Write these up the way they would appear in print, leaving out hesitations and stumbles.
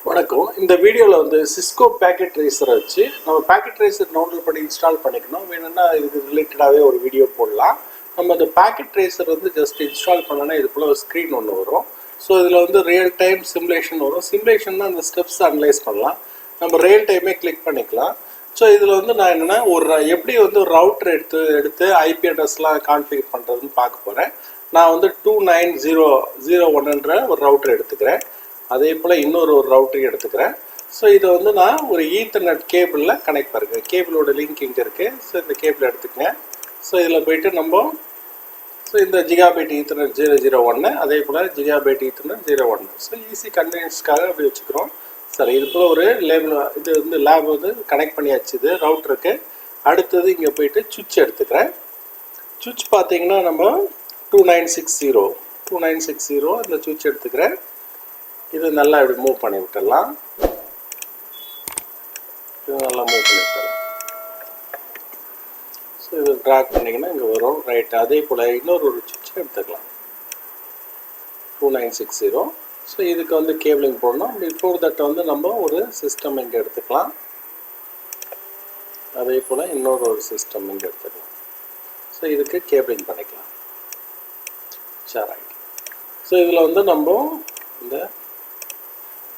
வணக்கம். இந்த வீடியோவில் வந்து சிஸ்கோ பேக்கெட் ட்ரேசரை வச்சு நம்ம பேக்கெட் ட்ரேசர் டவுன்லோட் பண்ணி இன்ஸ்டால் பண்ணிக்கணும். வேணும்னா இதுக்கு ரிலேட்டடாகவே ஒரு வீடியோ போடலாம். நம்ம அந்த பேக்கெட் ட்ரேசர் வந்து ஜஸ்ட் இன்ஸ்டால் பண்ணோன்னா இதுக்குள்ள ஒரு ஸ்க்ரீன் ஒன்று வரும். ஸோ இதில் வந்து ரியல் டைம் சிமுலேஷன் வரும். சிமுலேஷன்னா அந்த ஸ்டெப்ஸ் அனலைஸ் பண்ணலாம். நம்ம ரியல் டைமே கிளிக் பண்ணிக்கலாம். ஸோ இதில் வந்து நான் என்னென்னா எப்படி வந்து ஒரு ரவுட்டர் எடுத்து ஐபி அட்ரஸ்லாம் கான்ஃபிகர் பண்ணுறதுன்னு பார்க்க போகிறேன். நான் வந்து 29001 ஒரு ரவுட்டர் எடுத்துக்கிறேன். அதே போல் இன்னொரு ரவுட்டரையும் எடுத்துக்கிறேன். ஸோ இதை வந்து நான் ஒரு ஈத்தர்நெட் கேபிளில் கனெக்ட் பண்ணுறேன். கேபிளோட லிங்க் இங்கே இருக்குது. ஸோ இந்த கேபிள் எடுத்துக்கங்க. ஸோ இதில் போய்ட்டு நம்ம இந்த ஜிகாபைட் ஈத்தர்நெட் 001, அதே போல் ஜிகாபைட் ஈத்தர்நெட் 01. ஸோ ஈஸி கன்வீனியன்ஸ்க்காக அப்படி வச்சுக்கிறோம். சரி, இது போல் ஒரு இது வந்து லேப் வந்து கனெக்ட் பண்ணியாச்சு. இது ரவுட்டருக்கு அடுத்தது இங்கே போய்ட்டு சுவிட்ச் எடுத்துக்கிறேன். சுவிட்ச் பார்த்தீங்கன்னா நம்ம 2960 இந்த சுவிட்ச் எடுத்துக்கிறேன். இது நல்லா இப்படி மூவ் பண்ணி விட்டுடலாம். இது நல்லா மூவ் பண்ணி விட்டுடலாம். ஸோ இது ட்ராக் பண்ணிங்கன்னா இங்கே வரும். ரைட், அதே போல் இன்னொரு சுவிட்ச் எடுத்துக்கலாம் 2960. ஸோ இதுக்கு வந்து கேபிளிங் போடணும். பிஃபோர் தட் வந்து நம்ம ஒரு சிஸ்டம் இங்கே எடுத்துக்கலாம். அதே போல் இன்னொரு சிஸ்டம் இங்கே எடுத்துக்கலாம். ஸோ இதுக்கு கேபிளிங் பண்ணிக்கலாம். சரி, ரைட். ஸோ இதில் வந்து நம்ம இந்த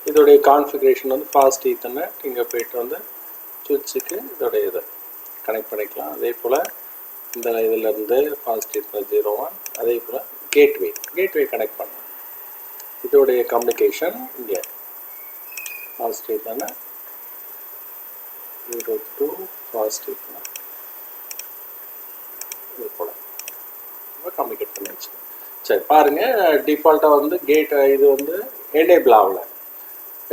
இதோடைய கான்ஃபிகரேஷன் வந்து ஃபாஸ்ட் ஈத்தர்நெட் இங்கே போய்ட்டு வந்து சுவிட்சுக்கு இதோடைய இதை கனெக்ட் பண்ணிக்கலாம். அதே போல் இந்த இதிலேருந்து ஃபாஸ்ட் ஈத்தர்நெட் 01, அதே போல் கேட்வே கனெக்ட் பண்ணலாம். இதோடைய கம்யூனிகேஷன் இங்கே ஃபாஸ்ட் ஈத்தர்நெட் 02 ஃபாஸ்ட் ஈத்தர்நெட் இது போல் நம்ம கம்யூனிகேட் பண்ணியாச்சு. சரி, பாருங்கள், டிஃபால்ட்டாக வந்து இது வந்து எனேபிள் ஆகலை,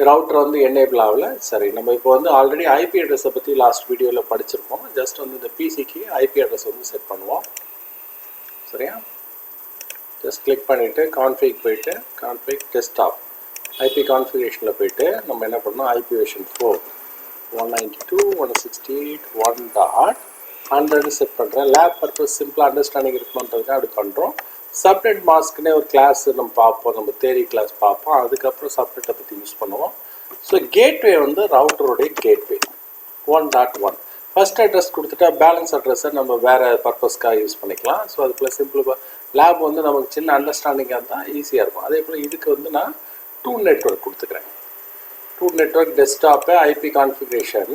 ரவுட்டர் வந்து எனேபிள் ஆகலை. சரி, நம்ம இப்போ வந்து ஆல்ரெடி ஐபி அட்ரஸை பற்றி லாஸ்ட் வீடியோவில் படிச்சிருக்கோம். ஜஸ்ட் வந்து இந்த பிசிக்கு ஐபி அட்ரஸ் வந்து செட் பண்ணுவோம். சரியா, ஜஸ்ட் கிளிக் பண்ணிவிட்டு கான்ஃபிக் போய்ட்டு கான்ஃபிக் டெஸ்க்டாப் ஐபி கான்ஃபிகரேஷனில் போய்ட்டு நம்ம என்ன பண்ணோம், ஐபி வெர்ஷன் 4 192.168.1.100 செட் பண்ணுறேன். லேப் பர்பஸ் சிம்பிளாக அண்டர்ஸ்டாண்டிங் இருக்குன்றதுக்காக அப்படி பண்ணுறோம். சப்நெட் மாஸ்க்குன்னே ஒரு கிளாஸ் நம்ம பார்ப்போம், நம்ம தேரி கிளாஸ் பார்ப்போம். அதுக்கப்புறம் சப்நெட்டை பற்றி யூஸ் பண்ணுவோம். ஸோ கேட்வே வந்து ரவுட்டருடைய கேட்வே 1.1 ஃபஸ்ட் அட்ரஸ் கொடுத்துட்டா பேலன்ஸ் அட்ரஸை நம்ம வேறு பர்பஸ்க்காக யூஸ் பண்ணிக்கலாம். ஸோ அதுக்குள்ள சிம்பிள் லேப் வந்து நமக்கு சின்ன அண்டர்ஸ்டாண்டிங்காக இருந்தால் ஈஸியாக இருக்கும். அதே போல் இதுக்கு வந்து நான் 2 நெட்வொர்க் கொடுத்துக்கிறேன். 2 நெட்வொர்க் டெஸ்க்டாப்பு ஐபி கான்ஃபிகரேஷன்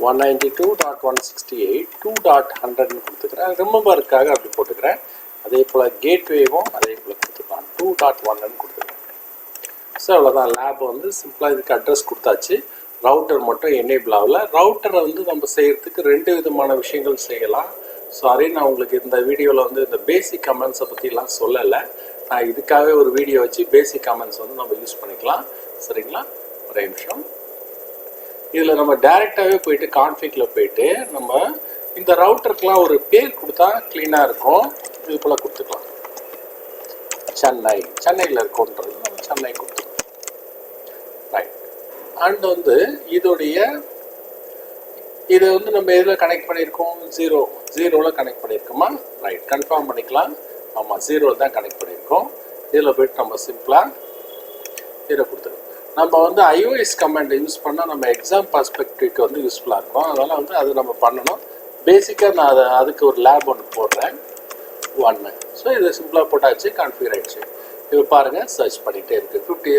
192.168.2.100 கொடுத்துக்கிறேன். ரிமெம்பருக்காக அப்படி போட்டுக்கிறேன். அதே போல் கேட்வேவும் அதே போல் கொடுத்துக்கலாம் 2.1 கொடுத்துருக்கேன். ஸோ அவ்வளோதான். லேப் வந்து சிம்பிளாக இதுக்கு அட்ரஸ் கொடுத்தாச்சு. ரவுட்டர் மட்டும் எனேபிள் ஆகலை. ரவுட்டரை வந்து நம்ம செய்கிறதுக்கு 2 விதமான விஷயங்கள் செய்யலாம். சாரி, நான் உங்களுக்கு இந்த வீடியோவில் வந்து இந்த பேசிக் கமெண்ட்ஸை பற்றிலாம் சொல்லலை. நான் இதுக்காகவே ஒரு வீடியோ வச்சு பேசிக் கமெண்ட்ஸ் வந்து நம்ம யூஸ் பண்ணிக்கலாம். சரிங்களா, ஒரே நிமிஷம். இதில் நம்ம டைரெக்டாகவே போயிட்டு கான்ஃபிகில் போயிட்டு நம்ம இந்த ரவுட்டருக்கெலாம் ஒரு பேர் கொடுத்தா க்ளீனாக இருக்கும். இது போல் கொடுத்துக்கலாம். சென்னையில் இருக்கோன்றது நம்ம சென்னை கொடுத்துக்கலாம். ரைட். அண்ட் வந்து இதை வந்து நம்ம எதில் கனெக்ட் பண்ணியிருக்கோம், 0வில் கனெக்ட் பண்ணியிருக்கோமா? ரைட், கன்ஃபார்ம் பண்ணிக்கலாம். ஆமாம், 0வில் தான் கனெக்ட் பண்ணியிருக்கோம். இதில் போய்ட்டு நம்ம சிம்பிளாக 0 கொடுத்துருக்கோம். நம்ம வந்து ஐஓஎஸ் கமாண்டை யூஸ் பண்ணால் நம்ம எக்ஸாம் பர்ஸ்பெக்டிவ்க்கு வந்து யூஸ்ஃபுல்லாக இருக்கும். அதனால் வந்து அது நம்ம பண்ணணும். பேசிக்காக நான் அதுக்கு ஒரு லேப் ஒன்று போடுறேன் 1. ஸோ இது சிம்பிளாக போட்டாச்சு, கான்ஃபிகர் ஆகிடுச்சு. இது பாருங்கள், சர்ச் பண்ணிகிட்டே இருக்குது. 50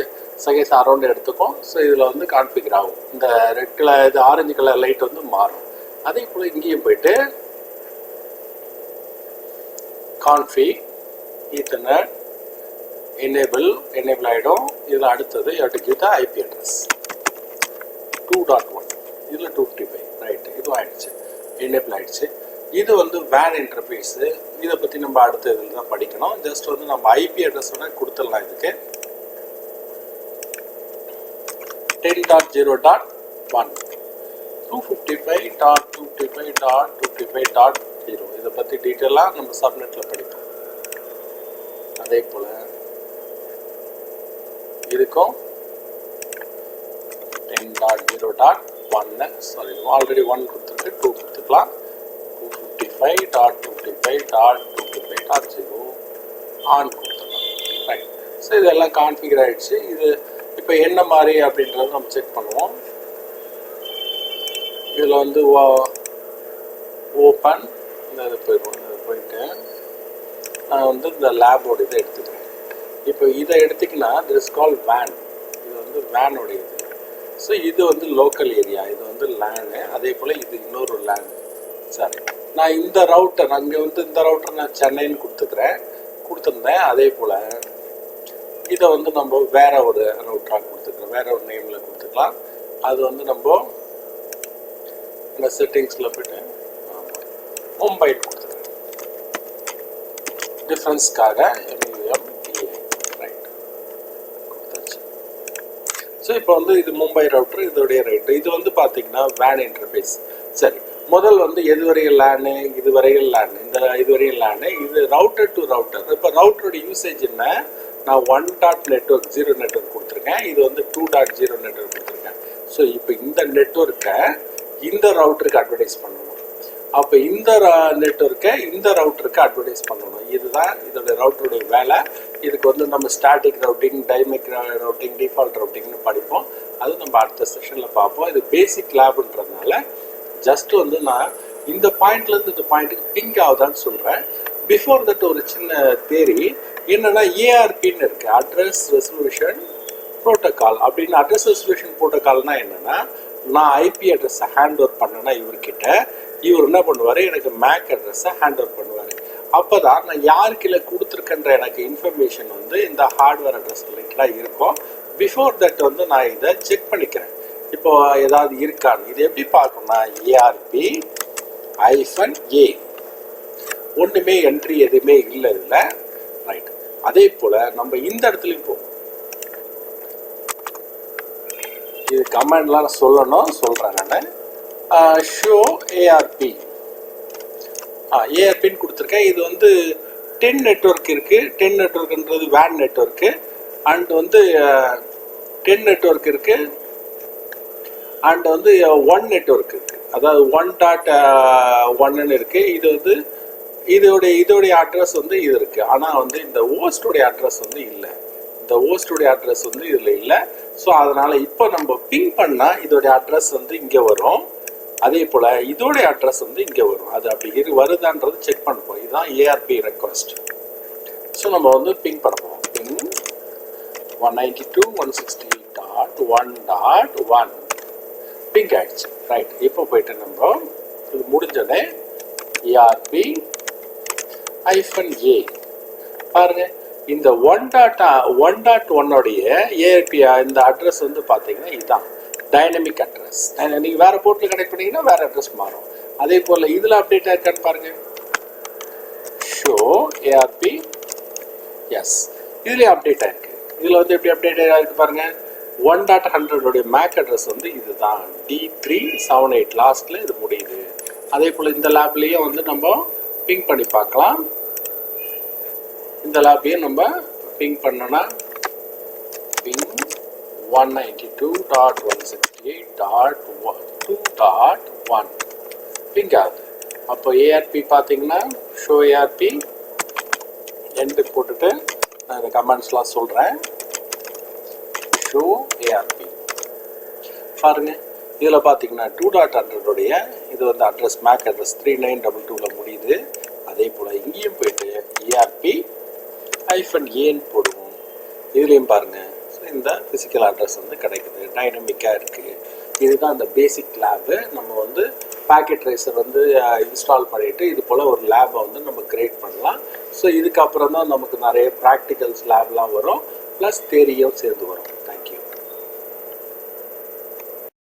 செகண்ட்ஸ் அரௌண்ட் எடுத்துக்கும். ஸோ இதில் வந்து கான்ஃபிகர் ஆகும். இந்த ரெட் கலர் இது ஆரஞ்சு கலர் லைட் வந்து மாறும். அதே போல் இங்கேயும் போயிட்டு கான்ஃபிக் ஈத்தர்நெட் எனேபிள் ஆகிடும். இதில் அடுத்தது எடுக்கிட்ட ஐபி அட்ரஸ் 2.1, இதில் 255. ரைட்டு, இதுவும் ஆகிடுச்சு, எனேபிள் ஆகிடுச்சு. இது வந்து வேன் இன்டர்ஃபேஸு. இதை பற்றி நம்ம அடுத்த இதில் தான் படிக்கணும். ஜஸ்ட் வந்து நம்ம ஐபி அட்ரஸோட கொடுத்துடலாம். இதுக்கு 10.0.1 255.255.255.0 இதை பற்றி டீட்டெயிலாக நம்ம சப்நெட்டில் படிப்போம். அதே போல் இருக்கும் 10.0.1 சாரி, ஆல்ரெடி 1 கொடுத்துருக்கு, 2 கொடுத்துக்கலாம். 255.255.255.0 ஆன் கொடுத்துக்கலாம். ரைட். ஸோ இதெல்லாம் கான்ஃபிகர் ஆகிடுச்சு. இது இப்போ என்ன மாதிரி அப்படின்றத நம்ம செக் பண்ணுவோம். இதில் வந்து ஓப்பன் இது போயிடுவோம். இது போயிட்டு நான் வந்து இந்த லேபோட இதை எடுத்துக்கிறேன். இப்போ இதை எடுத்திங்கன்னா திஸ் கால் வேன். இது வந்து வேனோட இது. ஸோ இது வந்து லோக்கல் ஏரியா, இது வந்து லேனு. அதே போல் இது இன்னொரு லேனு. சரி, நான் இந்த ரவுட்டர் அங்கே வந்து இந்த ரவுட்டர் நான் சென்னைன்னு கொடுத்துருந்தேன். அதே போல் இதை வந்து நம்ம வேற ஒரு ரவுட்டராக கொடுத்துக்கிறோம், வேற ஒரு நேமில் கொடுத்துக்கலாம். அது வந்து நம்ம இந்த செட்டிங்ஸில் போய்ட்டு மும்பைன்னு கொடுத்துக்கிறேன் டிஃப்ரென்ஸ்க்காக. ரைட் கொடுத்தாச்சு. ஸோ இப்போ வந்து இது மும்பை ரவுட்டர், இதோடைய ரைட்டு. இது வந்து பார்த்தீங்கன்னா வேன் இன்டர்ஃபேஸ். சரி, முதல் வந்து எதுவரையும் லேனு, இதுவரையும் லேனு, இந்த இதுவரையும் லேனு, இது ரவுட்டர் டு ரவுட்டர். இப்போ ரவுட்டரோட யூசேஜ் என்ன, நான் 1 டாட் நெட்ஒர்க் 0 நெட்ஒர்க் கொடுத்துருக்கேன். இது வந்து 2.0 நெட்ஒர்க் கொடுத்துருக்கேன். ஸோ இப்போ இந்த நெட்ஒர்க்கை இந்த ரவுட்டருக்கு அட்வர்டைஸ் பண்ணணும். அப்போ இந்த நெட்ஒர்க்கை இந்த ரவுட்டருக்கு அட்வர்டைஸ் பண்ணணும். இதுதான் இதோடைய ரவுட்டருடைய வேலை. இதுக்கு வந்து நம்ம static routing, dynamic routing, default ரவுட்டிங்னு படிப்போம். அது நம்ம அடுத்த செஷனில் பார்ப்போம். இது பேசிக் லேபுன்றதுனால ஜஸ்ட் வந்து நான் இந்த பாயிண்ட்லேருந்து இந்த பாயிண்ட்டுக்கு பிங்க் ஆகுதான்னு சொல்கிறேன். பிஃபோர் தட் ஒரு சின்ன தேரி என்னென்னா ஏஆர்பின்னு இருக்குது, அட்ரஸ் ரெசல்யூஷன் ப்ரோட்டோக்கால் அப்படின்னு. அட்ரஸ் ரெசல்யூஷன் ப்ரோட்டோக்கால்னால் என்னென்னா, நான் ஐபி அட்ரஸை ஹேண்ட் ஓவர் பண்ணேன்னா இவர்கிட்ட, இவர் என்ன பண்ணுவார், எனக்கு மேக் அட்ரஸை ஹேண்ட் ஓவர் பண்ணுவார். அப்போ தான் நான் யாருக்கில கொடுத்துருக்கன்ற எனக்கு இன்ஃபர்மேஷன் வந்து இந்த ஹார்ட்வேர் அட்ரஸ் ரிலேட்டடாக இருக்கும். பிஃபோர் தட் வந்து நான் இதை செக் பண்ணிக்கிறேன். இப்போ ஏதாவது இருக்கான்னு. இது எப்படி பார்க்கணும்னா, ஏஆர்பி -A ஒன்றுமே என்ட்ரி எதுவுமே இல்லை இதில். ரைட், அதே போல் நம்ம இந்த இடத்துலையும் போவோம். இது கமெண்ட்லாம் சொல்கிறேன் நான். ஷோ ஏஆர்பி ஏஆர்பின்னு கொடுத்துருக்கேன். இது வந்து 10 நெட்ஒர்க் இருக்குது. 10 நெட்ஒர்க்குன்றது வேன் நெட்ஒர்க்கு. அண்ட் வந்து 10 நெட்ஒர்க் இருக்குது. அண்ட் வந்து 1 நெட்ஒர்க் இருக்குது. அதாவது 1.1ன்னு இருக்குது. இது வந்து இதோடைய அட்ரஸ் வந்து இது இருக்குது. ஆனால் வந்து இந்த ஹோஸ்டோடைய அட்ரஸ் வந்து இல்லை. இந்த ஹோஸ்டோடைய அட்ரஸ் வந்து இதில் இல்லை. ஸோ அதனால் இப்போ நம்ம பிங் பண்ணால் இதோடைய அட்ரஸ் வந்து இங்கே வரும். அதே போல் இதோடைய அட்ரஸ் வந்து இங்கே வரும். அது அப்படி வருதான்றது செக் பண்ணுவோம். இதுதான் ஏஆர்பி ரெக்வஸ்ட். ஸோ நம்ம வந்து பிங் பண்ணுவோம். பிங் 192.168.1.1 பிங் ஆயிடுச்சு. ரைட், இப்போ போயிட்டு நம்ம இது முடிஞ்சோடனே ஏஆர்பி -A பாருங்க. இந்த 1.1 ஏஆர்பி இந்த அட்ரஸ் வந்து பார்த்தீங்கன்னா இதுதான் டைனமிக் அட்ரஸ். நீங்கள் வேறு போர்ட்டில் கனெக்ட் பண்ணிங்கன்னா வேறு அட்ரஸ் மாறும். அதே போல் இதில் அப்டேட் ஆயிருக்கான்னு பாருங்கள். ஷோ ஏஆர்பி எஸ், இதுலேயே அப்டேட் ஆயிருக்கு. இதில் வந்து எப்படி அப்டேட் ஆகிருக்கு பாருங்கள். 1.100 மேக் அட்ரஸ் வந்து இதுதான் D378 லாஸ்ட்டில் இது முடியுது. அதே போல் இந்த லேப்லேயும் வந்து நம்ம பிங் பண்ணி பார்க்கலாம். இந்த லேப்பையும் நம்ம பிங் பண்ணோன்னா பிங் 192.168.2.1 பிங் ஆகுது. அப்போ ஏஆர்பி பார்த்தீங்கன்னா ஷோ ஏஆர்பி எண்டு போட்டுட்டு நான் இந்த கமெண்ட்ஸ்லாம் சொல்கிறேன். ஷோ ஏஆர்பி பாருங்க. இதில் பார்த்தீங்கன்னா 2.100 இது வந்து அட்ரஸ் மேக் அட்ரஸ் 3922 முடியுது. அதே போல் இங்கேயும் போயிட்டு ஏஆர்பி -Aன்னு போடுவோம். இதுலேயும் பாருங்கள். ஸோ இந்த ஃபிசிக்கல் அட்ரஸ் வந்து கிடைக்குது, டைனமிக்காக இருக்குது. இதுதான் அந்த பேசிக் லேபு. நம்ம வந்து பேக்கெட் ட்ரேசர் வந்து இன்ஸ்டால் பண்ணிவிட்டு இது போல் ஒரு லேபை வந்து நம்ம கிரியேட் பண்ணலாம். ஸோ இதுக்கப்புறம் தான் நமக்கு நிறைய ப்ராக்டிகல்ஸ் லேப்லாம் வரும், ப்ளஸ் தேரியும் சேர்ந்து வரும்.